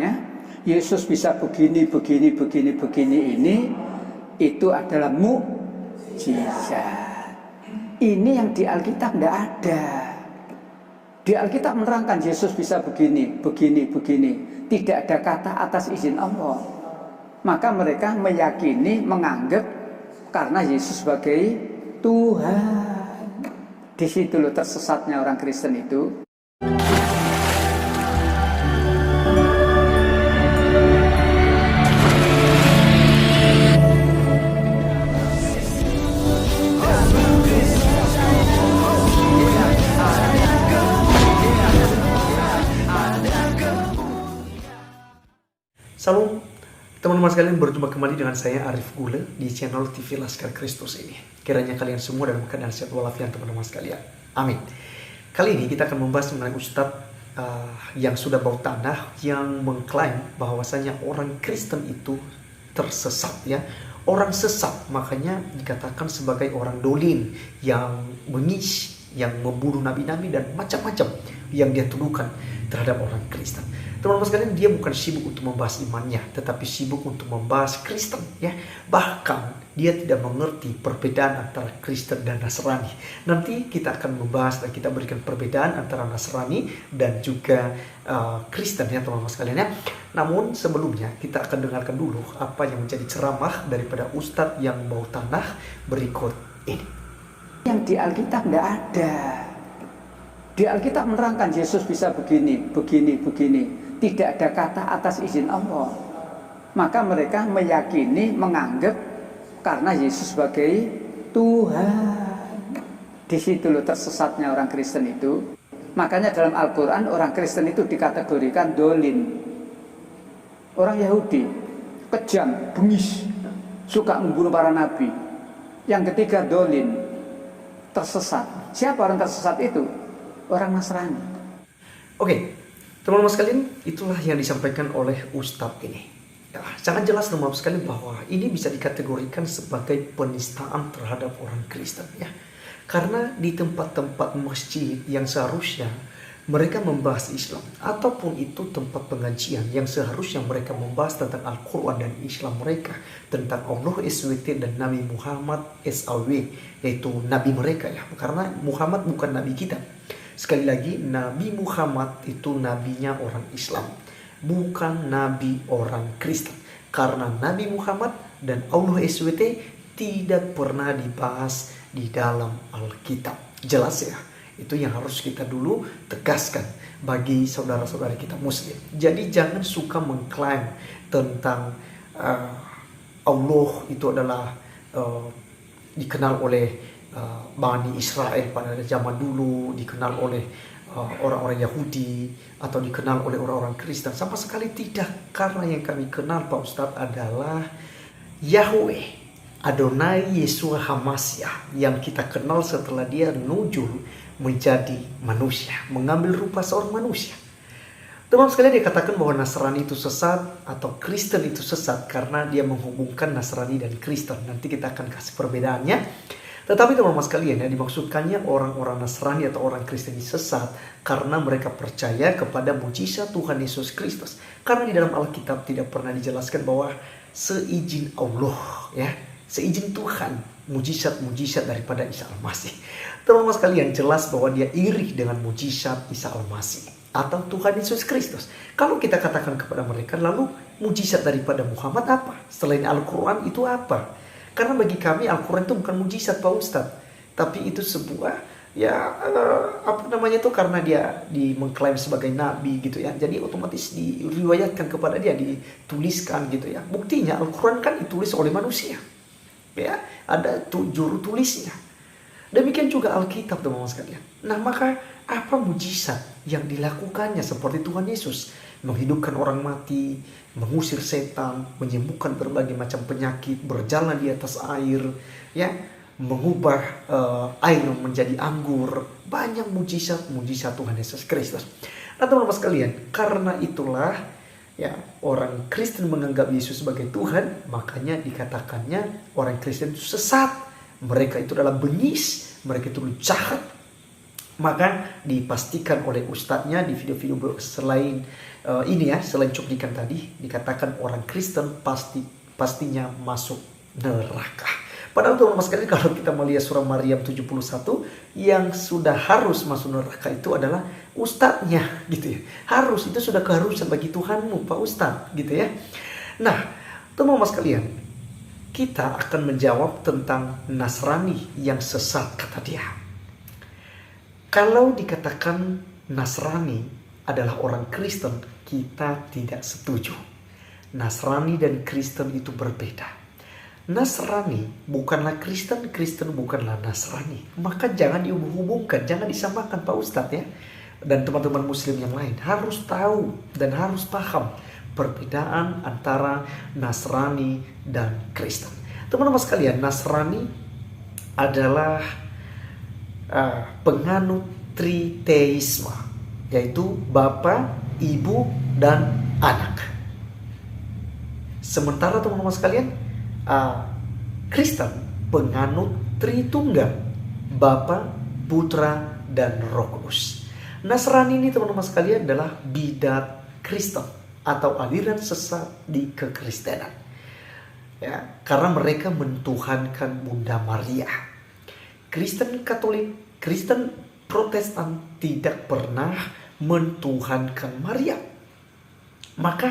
makanya Yesus bisa begini ini itu adalah mukjizat. Ini yang di Alkitab tidak ada. Di Alkitab menerangkan Yesus bisa begini. Tidak ada kata atas izin Allah. Maka mereka meyakini, menganggap karena Yesus sebagai Tuhan. Di situ loh tersesatnya orang Kristen itu. Salam teman-teman sekalian, berjumpa kembali dengan saya Arif Gule di channel TV Laskar Kristus ini. Kiranya kalian semua dalam keadaan sehat walafiat teman-teman sekalian. Amin. Kali ini kita akan membahas mengenai ustadz yang sudah bau tanah, yang mengklaim bahwasanya orang Kristen itu tersesat ya. Orang sesat, makanya dikatakan sebagai orang dolin yang bengis, yang membunuh nabi-nabi dan macam-macam yang dia tuduhkan terhadap orang Kristen. Teman-teman sekalian, dia bukan sibuk untuk membahas imannya, tetapi sibuk untuk membahas Kristen ya. Bahkan dia tidak mengerti perbedaan antara Kristen dan Nasrani. Nanti kita akan membahas dan kita berikan perbedaan antara Nasrani dan juga Kristen ya teman-teman sekalian ya. Namun sebelumnya kita akan dengarkan dulu apa yang menjadi ceramah daripada ustadz yang bau tanah berikut ini. Yang di Alkitab tidak ada. Di Alkitab menerangkan Yesus bisa begini. Tidak ada kata atas izin Allah. Maka mereka meyakini, menganggap karena Yesus sebagai Tuhan. Di situ loh tersesatnya orang Kristen itu. Makanya dalam Al-Quran orang Kristen itu dikategorikan dolin. Orang Yahudi kejam, bengis, suka membunuh para nabi. Yang ketiga dolin, tersesat. Siapa orang tersesat itu? Orang Nasrani. Oke, teman-teman sekalian, itulah yang disampaikan oleh ustadz ini. Ya, sangat jelas teman-teman sekalian bahwa ini bisa dikategorikan sebagai penistaan terhadap orang Kristen ya. Karena di tempat-tempat masjid yang seharusnya mereka membahas Islam, ataupun itu tempat pengajian yang seharusnya mereka membahas tentang Al-Quran dan Islam mereka, tentang Allah SWT dan Nabi Muhammad SAW, yaitu Nabi mereka ya. Karena Muhammad bukan Nabi kita. Sekali lagi, Nabi Muhammad itu nabinya orang Islam, bukan nabi orang Kristen. Karena Nabi Muhammad dan Allah SWT tidak pernah dibahas di dalam Alkitab. Jelas ya, itu yang harus kita dulu tegaskan bagi saudara-saudara kita Muslim. Jadi jangan suka mengklaim tentang Allah itu adalah dikenal oleh Bani Israel pada zaman dulu, dikenal oleh orang-orang Yahudi, atau dikenal oleh orang-orang Kristen. Sama sekali tidak. Karena yang kami kenal Pak Ustadz adalah Yahweh, Adonai Yeshua HaMashiach, yang kita kenal setelah dia nujul menjadi manusia, mengambil rupa seorang manusia. Teman-teman sekalian, dia katakan bahwa Nasrani itu sesat atau Kristen itu sesat karena dia menghubungkan Nasrani dan Kristen. Nanti kita akan kasih perbedaannya. Tetapi teman-teman sekalian ya, dimaksudkannya orang-orang Nasrani atau orang Kristen sesat karena mereka percaya kepada mujizat Tuhan Yesus Kristus. Karena di dalam Alkitab tidak pernah dijelaskan bahwa seizin Allah ya, seizin Tuhan, mujizat-mujizat daripada Isa Al-Masih. Teman-teman sekalian, jelas bahwa dia iri dengan mujizat Isa Al-Masih atau Tuhan Yesus Kristus. Kalau kita katakan kepada mereka, lalu mujizat daripada Muhammad apa? Selain Al-Quran itu apa? Karena bagi kami Al-Quran itu bukan mujizat Pak Ustadz, tapi itu sebuah ya karena dia mengklaim sebagai nabi gitu ya. Jadi otomatis diriwayatkan kepada dia, dituliskan gitu ya. Buktinya Al-Quran kan ditulis oleh manusia. Ya, ada juru tulisnya. Demikian juga Alkitab teman-teman sekalian. Nah, maka apa mujizat yang dilakukannya seperti Tuhan Yesus menghidupkan orang mati, mengusir setan, menyembuhkan berbagai macam penyakit, berjalan di atas air, ya, mengubah air menjadi anggur. Banyak mujizat Tuhan Yesus Kristus. Nah, teman-teman sekalian, karena itulah ya, orang Kristen menganggap Yesus sebagai Tuhan, makanya dikatakannya orang Kristen itu sesat. Mereka itu adalah bengis, mereka itu jahat, Maka dipastikan oleh ustadznya di video-video selain selain cuplikan tadi, dikatakan orang Kristen pastinya masuk neraka. Padahal teman-teman sekalian, kalau kita melihat surah Maryam 71, yang sudah harus masuk neraka itu adalah ustadznya gitu ya. Harus, itu sudah keharusan bagi Tuhanmu Pak Ustadz gitu ya. Nah teman-teman sekalian, kita akan menjawab tentang Nasrani yang sesat kata dia. Kalau dikatakan Nasrani adalah orang Kristen, kita tidak setuju. Nasrani dan Kristen itu berbeda. Nasrani bukanlah Kristen, Kristen bukanlah Nasrani. Maka jangan dihubung-hubungkan, jangan disamakan Pak Ustadz ya. Dan teman-teman muslim yang lain harus tahu dan harus paham perbedaan antara Nasrani dan Kristen. Teman-teman sekalian, Nasrani adalah penganut triteisme, yaitu Bapa, Ibu, dan Anak. Sementara teman-teman sekalian, Kristen penganut Tritunggal, Bapa, Putra, dan Roh Kudus. Nasrani ini teman-teman sekalian adalah bidat Kristen atau aliran sesat di kekristenan. Ya, karena mereka mentuhankan Bunda Maria. Kristen Katolik, Kristen Protestan tidak pernah mentuhankan Maria. Maka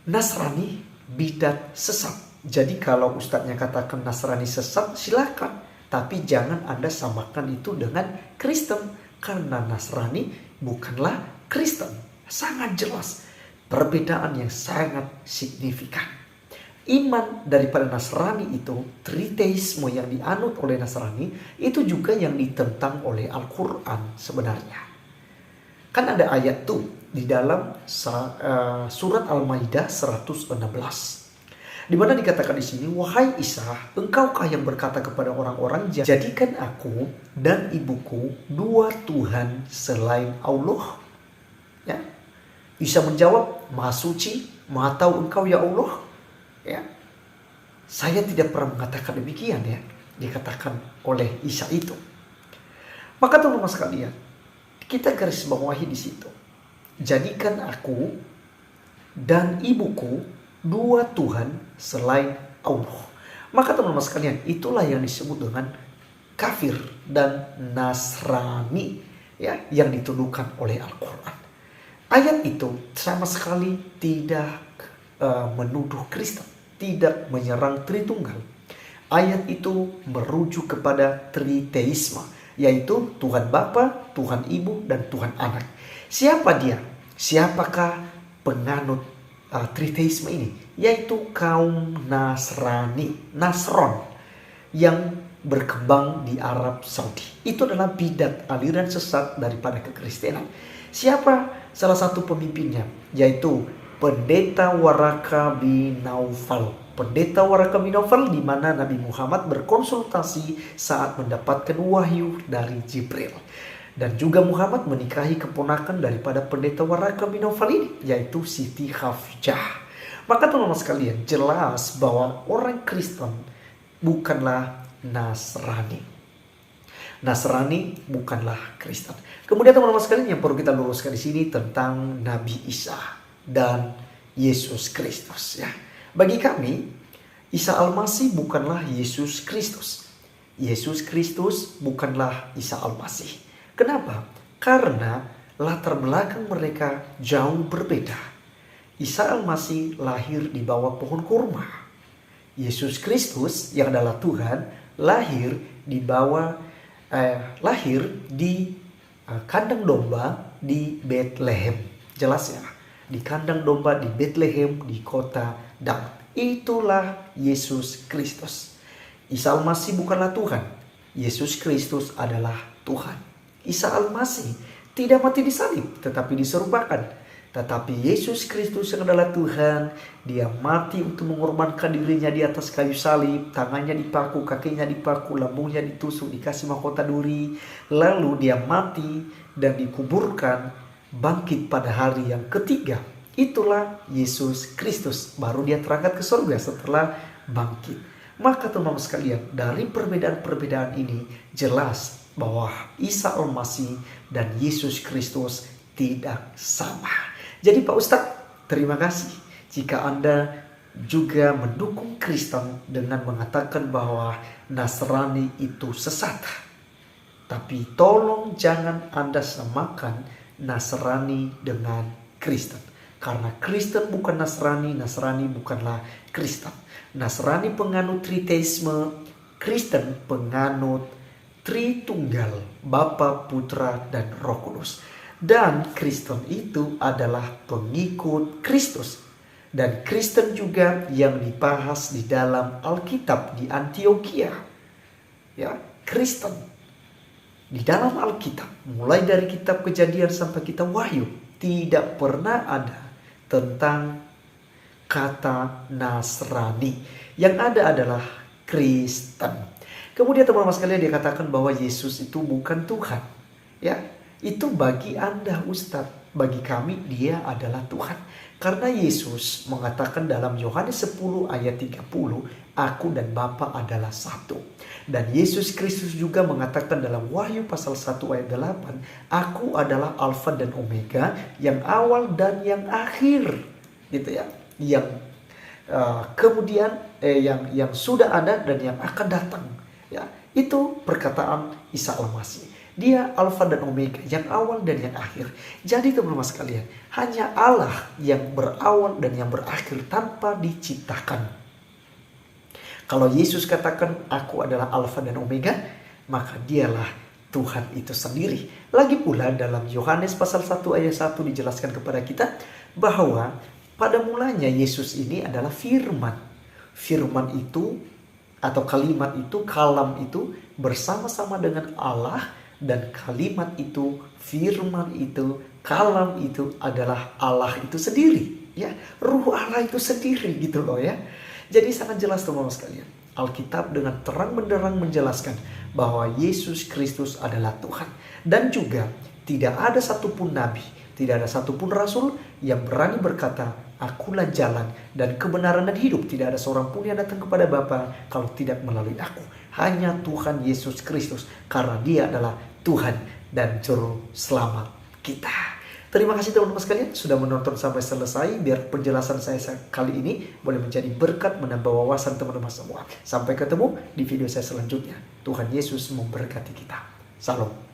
Nasrani bidat sesat. Jadi kalau ustadznya katakan Nasrani sesat, silakan. Tapi jangan Anda samakan itu dengan Kristen. Karena Nasrani bukanlah Kristen. Sangat jelas. Perbedaan yang sangat signifikan. Iman daripada Nasrani itu, triteisme yang dianut oleh Nasrani, itu juga yang ditentang oleh Al-Quran sebenarnya. Kan ada ayat tuh di dalam surat Al-Maidah 116. Di mana dikatakan di sini, wahai Isa, engkaukah yang berkata kepada orang-orang, jadikan aku dan ibuku dua Tuhan selain Allah? Ya. Isa menjawab, Maha Suci, Maha Tahu engkau ya Allah. Ya, saya tidak pernah mengatakan demikian ya, dikatakan oleh Isa itu. Maka teman-teman sekalian, kita garis bawahi di situ. Jadikan aku dan ibuku dua Tuhan selain Allah. Maka teman-teman sekalian, itulah yang disebut dengan kafir dan Nasrani ya, yang dituduhkan oleh Al-Quran. Ayat itu sama sekali tidak menuduh Kristen, tidak menyerang Tritunggal. Ayat itu merujuk kepada triteisme, yaitu Tuhan Bapa, Tuhan Ibu, dan Tuhan Anak. Siapa dia? Siapakah penganut triteisme ini? Yaitu kaum Nasrani, Nasron, yang berkembang di Arab Saudi. Itu adalah bidat, aliran sesat daripada kekristenan. Siapa salah satu pemimpinnya? Yaitu Pendeta Waraka bin Naufal. Pendeta Waraka bin Naufal, di mana Nabi Muhammad berkonsultasi saat mendapatkan wahyu dari Jibril. Dan juga Muhammad menikahi keponakan daripada Pendeta Waraka bin Naufal ini, yaitu Siti Khadijah. Maka teman-teman sekalian, jelas bahwa orang Kristen bukanlah Nasrani. Nasrani bukanlah Kristen. Kemudian teman-teman sekalian, yang perlu kita luruskan di sini tentang Nabi Isa dan Yesus Kristus ya. Bagi kami, Isa Al-Masih bukanlah Yesus Kristus. Yesus Kristus bukanlah Isa Al-Masih. Kenapa? Karena latar belakang mereka jauh berbeda. Isa Al-Masih lahir di bawah pohon kurma. Yesus Kristus yang adalah Tuhan lahir di kandang domba di Bethlehem. Jelas ya? Di kandang domba di Bethlehem di kota Daud. Itulah Yesus Kristus. Isa Al-Masih bukanlah Tuhan. Yesus Kristus adalah Tuhan. Isa Al-Masih tidak mati di salib, tetapi diserupakan. Tetapi Yesus Kristus yang adalah Tuhan, dia mati untuk mengorbankan dirinya di atas kayu salib. Tangannya dipaku, kakinya dipaku, lambungnya ditusuk, dikasih mahkota duri. Lalu dia mati dan dikuburkan, bangkit pada hari yang ketiga. Itulah Yesus Kristus. Baru dia terangkat ke surga setelah bangkit. Maka teman-teman sekalian, dari perbedaan-perbedaan ini jelas bahwa Isa Al-Masih dan Yesus Kristus tidak sama. Jadi Pak Ustadz, terima kasih jika Anda juga mendukung Kristen dengan mengatakan bahwa Nasrani itu sesat. Tapi tolong jangan Anda samakan Nasrani dengan Kristen. Karena Kristen bukan Nasrani, Nasrani bukanlah Kristen. Nasrani penganut Triteisme, Kristen penganut Tritunggal, Bapa, Putra, dan Roh Kudus. Dan Kristen itu adalah pengikut Kristus. Dan Kristen juga yang dibahas di dalam Alkitab di Antioquia. Ya, Kristen di dalam Alkitab, mulai dari kitab Kejadian sampai kitab Wahyu, tidak pernah ada tentang kata Nasrani. Yang ada adalah Kristen. Kemudian teman-teman sekalian, dia katakan bahwa Yesus itu bukan Tuhan. Ya, itu bagi Anda Ustadz, bagi kami dia adalah Tuhan. Karena Yesus mengatakan dalam Yohanes 10 ayat 30, aku dan Bapa adalah satu. Dan Yesus Kristus juga mengatakan dalam Wahyu pasal 1 ayat 8, aku adalah Alfa dan Omega, yang awal dan yang akhir. Gitu ya. Yang kemudian yang sudah ada dan yang akan datang. Ya, itu perkataan Isa Al-Masih. Dia Alfa dan Omega, yang awal dan yang akhir. Jadi teman-teman sekalian, hanya Allah yang berawal dan yang berakhir tanpa diciptakan. Kalau Yesus katakan aku adalah Alfa dan Omega, maka dialah Tuhan itu sendiri. Lagi pula dalam Yohanes pasal 1 ayat 1 dijelaskan kepada kita bahwa pada mulanya Yesus ini adalah firman. Firman itu atau kalimat itu, kalam itu bersama-sama dengan Allah, dan kalimat itu, firman itu, kalam itu adalah Allah itu sendiri. Ya, Ruh Allah itu sendiri gitu loh ya. Jadi sangat jelas teman-teman sekalian. Alkitab dengan terang benderang menjelaskan bahwa Yesus Kristus adalah Tuhan. Dan juga tidak ada satupun nabi, tidak ada satupun rasul yang berani berkata, akulah jalan dan kebenaran dan hidup. Tidak ada seorang pun yang datang kepada Bapa kalau tidak melalui aku. Hanya Tuhan Yesus Kristus, karena dia adalah Tuhan dan Juru Selamat kita. Terima kasih teman-teman sekalian sudah menonton sampai selesai. Biar penjelasan saya kali ini boleh menjadi berkat, menambah wawasan teman-teman semua. Sampai ketemu di video saya selanjutnya. Tuhan Yesus memberkati kita. Salam.